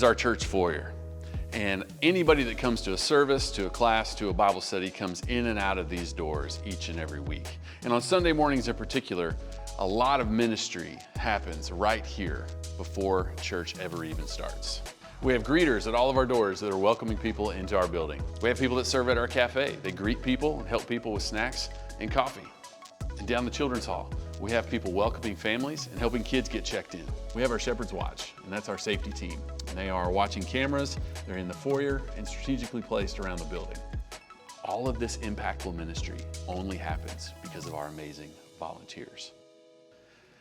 is our church foyer. And anybody that comes to a service, to a class, to a Bible study comes in and out of these doors each and every week. And on Sunday mornings in particular, a lot of ministry happens right here before church ever even starts. We have greeters at all of our doors that are welcoming people into our building. We have people that serve at our cafe. They greet people and help people with snacks and coffee. And down the children's hall, we have people welcoming families and helping kids get checked in. We have our Shepherd's Watch, and that's our safety team. And they are watching cameras, they're in the foyer and strategically placed around the building. All of this impactful ministry only happens because of our amazing volunteers.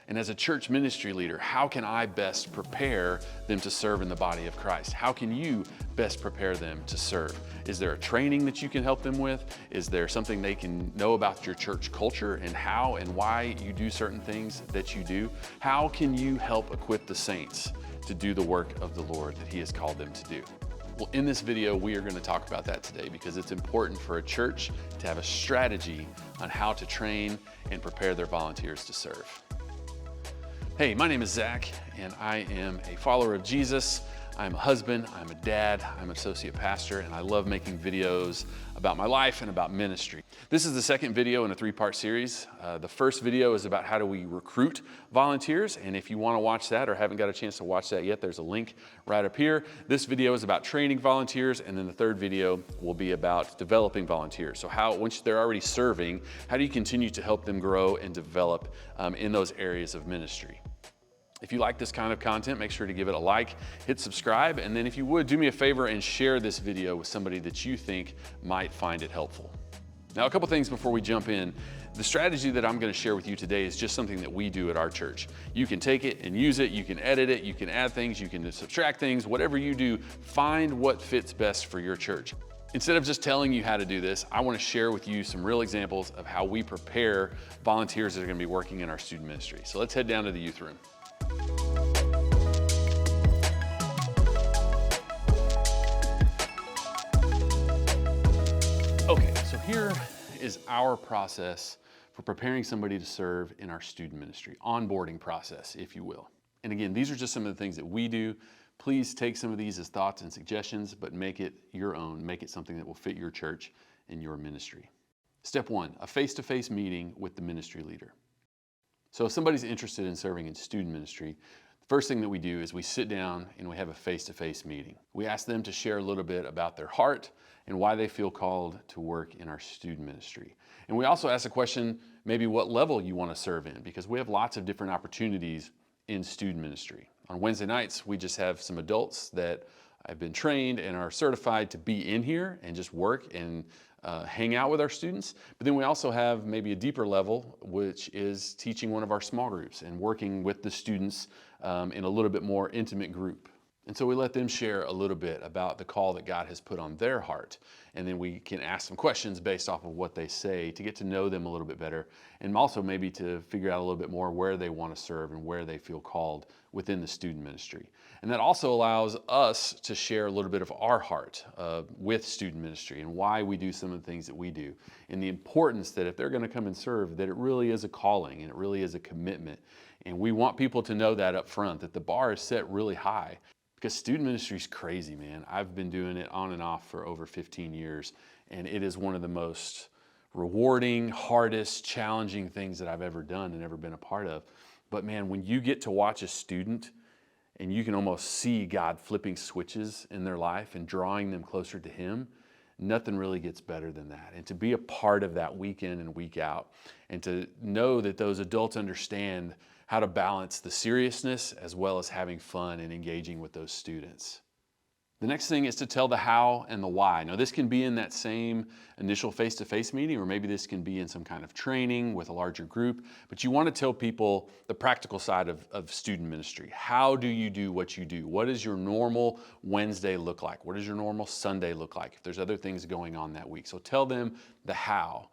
And as a church ministry leader, how can I best prepare them to serve in the body of Christ? How can you best prepare them to serve? Is there a training that you can help them with? Is there something they can know about your church culture and how and why you do certain things that you do? How can you help equip the saints to do the work of the Lord that He has called them to do? Well, in this video, we are going to talk about that today because it's important for a church to have a strategy on how to train and prepare their volunteers to serve. Hey, my name is Zach, and I am a follower of Jesus. I'm a husband, I'm a dad, I'm an associate pastor, and I love making videos about my life and about ministry. This is the second video in a three-part series. The first video is about how do we recruit volunteers, and if you want to watch that or haven't got a chance to watch that yet, there's a link right up here. This video is about training volunteers, and then the third video will be about developing volunteers. So once they're already serving, how do you continue to help them grow and develop in those areas of ministry? If you like this kind of content, make sure to give it a like, hit subscribe, and then if you would, do me a favor and share this video with somebody that you think might find it helpful. Now, a couple things before we jump in. The strategy that I'm going to share with you today is just something that we do at our church. You can take it and use it, you can edit it, you can add things, you can subtract things, whatever you do, find what fits best for your church. Instead of just telling you how to do this, I want to share with you some real examples of how we prepare volunteers that are going to be working in our student ministry. So let's head down to the youth room. Okay, so here is our process for preparing somebody to serve in our student ministry, onboarding process, if you will. And again, these are just some of the things that we do. Please take some of these as thoughts and suggestions, but make it your own. Make it something that will fit your church and your ministry. Step one, a face-to-face meeting with the ministry leader. So if somebody's interested in serving in student ministry, the first thing that we do is we sit down and we have a face-to-face meeting. We ask them to share a little bit about their heart and why they feel called to work in our student ministry. And we also ask the question, maybe what level you want to serve in, because we have lots of different opportunities in student ministry. On Wednesday nights, we just have some adults that have been trained and are certified to be in here and just work and hang out with our students. But then we also have maybe a deeper level, which is teaching one of our small groups and working with the students in a little bit more intimate group. And so we let them share a little bit about the call that God has put on their heart. And then we can ask some questions based off of what they say to get to know them a little bit better. And also maybe to figure out a little bit more where they want to serve and where they feel called within the student ministry. And that also allows us to share a little bit of our heart with student ministry and why we do some of the things that we do. And the importance that if they're going to come and serve, that it really is a calling and it really is a commitment. And we want people to know that up front, that the bar is set really high. Because student ministry is crazy, man. I've been doing it on and off for over 15 years, and it is one of the most rewarding, hardest, challenging things that I've ever done and ever been a part of. But man, when you get to watch a student and you can almost see God flipping switches in their life and drawing them closer to Him, nothing really gets better than that. And to be a part of that week in and week out, and to know that those adults understand how to balance the seriousness as well as having fun and engaging with those students. The next thing is to tell the how and the why. Now, this can be in that same initial face-to-face meeting, or maybe this can be in some kind of training with a larger group, but you want to tell people the practical side of student ministry. How do you do what you do? What does your normal Wednesday look like? What does your normal Sunday look like if there's other things going on that week? So tell them the how,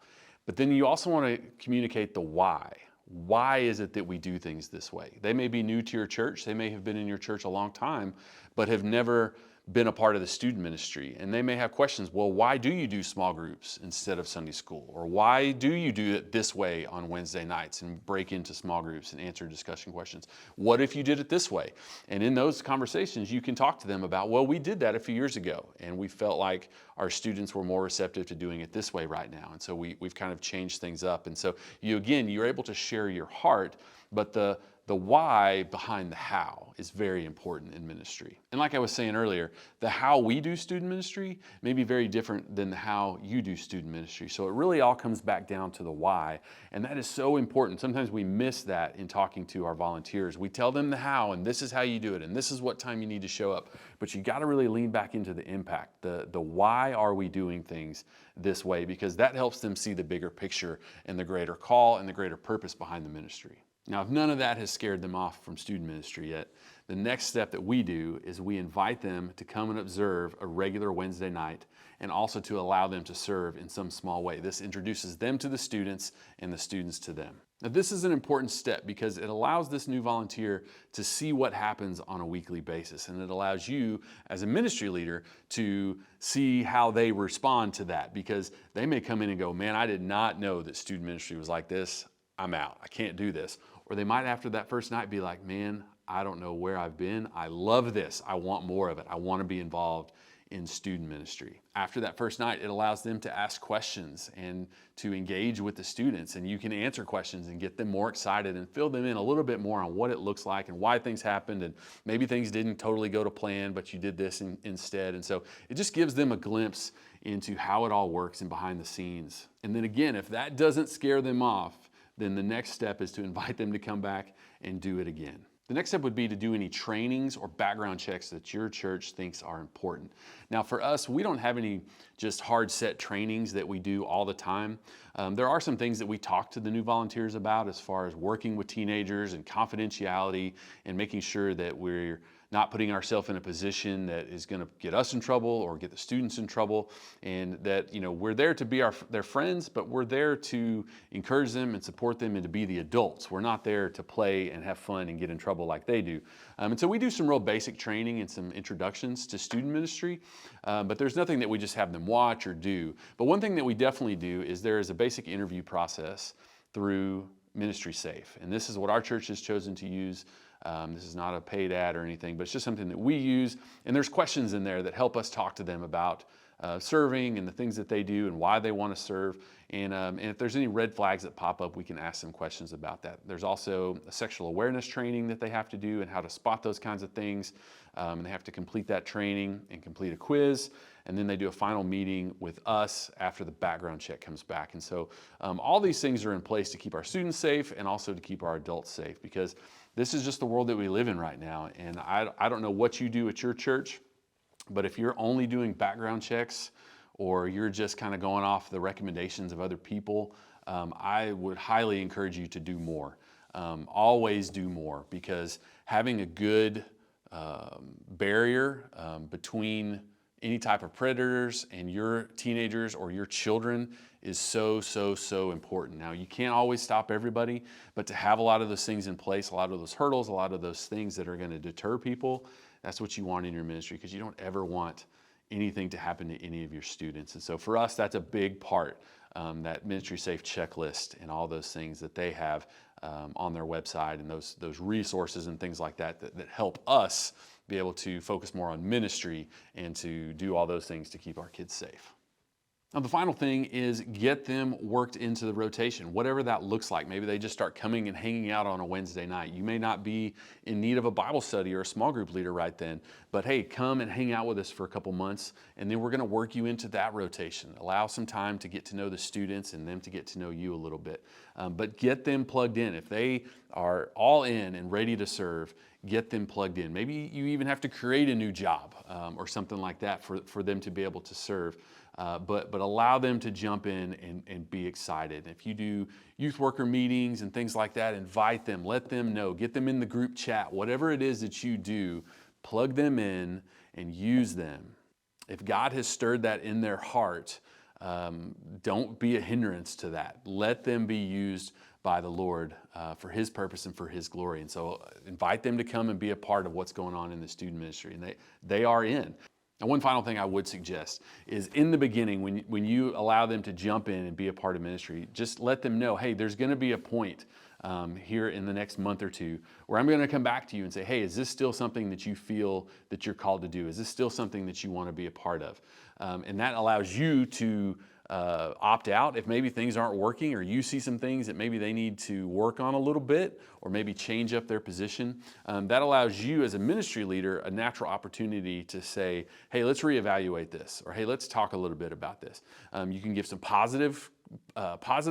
but then you also want to communicate the why. Why is it that we do things this way? They may be new to your church. They may have been in your church a long time, but have never been a part of the student ministry, and they may have questions. Well, why do you do small groups instead of Sunday school? Or why do you do it this way on Wednesday nights and break into small groups and answer discussion questions? What if you did it this way? And in those conversations, you can talk to them about, well, we did that a few years ago, and we felt like our students were more receptive to doing it this way right now. And so we've kind of changed things up. And so you're able to share your heart, but the why behind the how is very important in ministry. And like I was saying earlier, the how we do student ministry may be very different than the how you do student ministry. So it really all comes back down to the why, and that is so important. Sometimes we miss that in talking to our volunteers. We tell them the how, and this is how you do it, and this is what time you need to show up. But you got to really lean back into the impact, the why are we doing things this way, because that helps them see the bigger picture and the greater call and the greater purpose behind the ministry. Now, if none of that has scared them off from student ministry yet, the next step that we do is we invite them to come and observe a regular Wednesday night, and also to allow them to serve in some small way. This introduces them to the students and the students to them. Now, this is an important step because it allows this new volunteer to see what happens on a weekly basis, and it allows you as a ministry leader to see how they respond to that, because they may come in and go, man, I did not know that student ministry was like this. I'm out. I can't do this. Or they might, after that first night, be like, man, I don't know where I've been. I love this. I want more of it. I want to be involved in student ministry. After that first night, it allows them to ask questions and to engage with the students. And you can answer questions and get them more excited and fill them in a little bit more on what it looks like and why things happened. And maybe things didn't totally go to plan, but you did this instead. And so it just gives them a glimpse into how it all works and behind the scenes. And then again, if that doesn't scare them off, then the next step is to invite them to come back and do it again. The next step would be to do any trainings or background checks that your church thinks are important. Now for us, we don't have any just hard set trainings that we do all the time. There are some things that we talk to the new volunteers about as far as working with teenagers and confidentiality and making sure that we're not putting ourselves in a position that is going to get us in trouble or get the students in trouble, and that we're there to be their friends, but we're there to encourage them and support them and to be the adults. We're not there to play and have fun and get in trouble like they do. And so we do some real basic training and some introductions to student ministry, but there's nothing that we just have them watch or do. But one thing that we definitely do is there is a basic interview process through Ministry Safe, and this is what our church has chosen to use. This is not a paid ad or anything, but it's just something that we use. And there's questions in there that help us talk to them about serving and the things that they do and why they want to serve. And if there's any red flags that pop up, we can ask them questions about that. There's also a sexual awareness training that they have to do and how to spot those kinds of things. And they have to complete that training and complete a quiz. And then they do a final meeting with us after the background check comes back. And so all these things are in place to keep our students safe and also to keep our adults safe, because this is just the world that we live in right now. And I don't know what you do at your church, but if you're only doing background checks or you're just kind of going off the recommendations of other people, I would highly encourage you to do more. Always do more, because having a good barrier between any type of predators and your teenagers or your children is so important. Now, you can't always stop everybody, but to have a lot of those things in place, a lot of those hurdles, a lot of those things that are going to deter people, that's what you want in your ministry, because you don't ever want anything to happen to any of your students. And so for us, that's a big part, that Ministry Safe checklist and all those things that they have on their website, and those resources and things like that help us be able to focus more on ministry and to do all those things to keep our kids safe. Now, the final thing is get them worked into the rotation, whatever that looks like. Maybe they just start coming and hanging out on a Wednesday night. You may not be in need of a Bible study or a small group leader right then, but hey, come and hang out with us for a couple months, and then we're going to work you into that rotation. Allow some time to get to know the students and them to get to know you a little bit. But get them plugged in. If they are all in and ready to serve, get them plugged in. Maybe you even have to create a new job or something like that for them to be able to serve. But allow them to jump in and be excited. If you do youth worker meetings and things like that, invite them, let them know, get them in the group chat. Whatever it is that you do, plug them in and use them. If God has stirred that in their heart, don't be a hindrance to that. Let them be used by the Lord for His purpose and for His glory. And so invite them to come and be a part of what's going on in the student ministry. And they are in. And one final thing I would suggest is in the beginning, when you allow them to jump in and be a part of ministry, just let them know, hey, there's gonna be a point here in the next month or two where I'm gonna come back to you and say, hey, is this still something that you feel that you're called to do? Is this still something that you wanna be a part of? And that allows you to opt out if maybe things aren't working, or you see some things that maybe they need to work on a little bit, or maybe change up their position. That allows you as a ministry leader a natural opportunity to say, hey, let's reevaluate this, or hey, let's talk a little bit about this. You can give some positive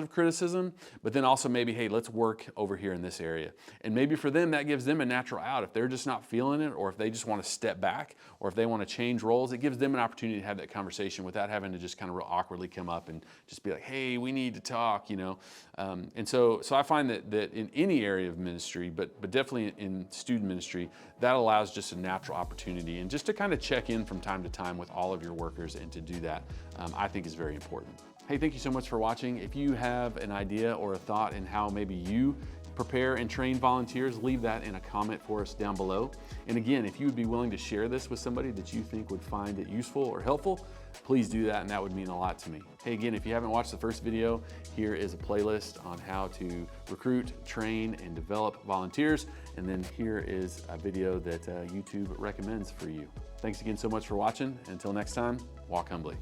criticism, but then also maybe, hey, let's work over here in this area. And maybe for them, that gives them a natural out. If they're just not feeling it, or if they just want to step back, or if they want to change roles, it gives them an opportunity to have that conversation without having to just kind of real awkwardly come up and just be like, hey, we need to talk, you know? And so I find that in any area of ministry, but definitely in student ministry, that allows just a natural opportunity, and just to kind of check in from time to time with all of your workers, and to do that, I think is very important. Hey, thank you so much for watching. If you have an idea or a thought in how maybe you prepare and train volunteers, leave that in a comment for us down below. And again, if you would be willing to share this with somebody that you think would find it useful or helpful, please do that, and that would mean a lot to me. Hey, again, if you haven't watched the first video, here is a playlist on how to recruit, train, and develop volunteers. And then here is a video that YouTube recommends for you. Thanks again so much for watching. Until next time, walk humbly.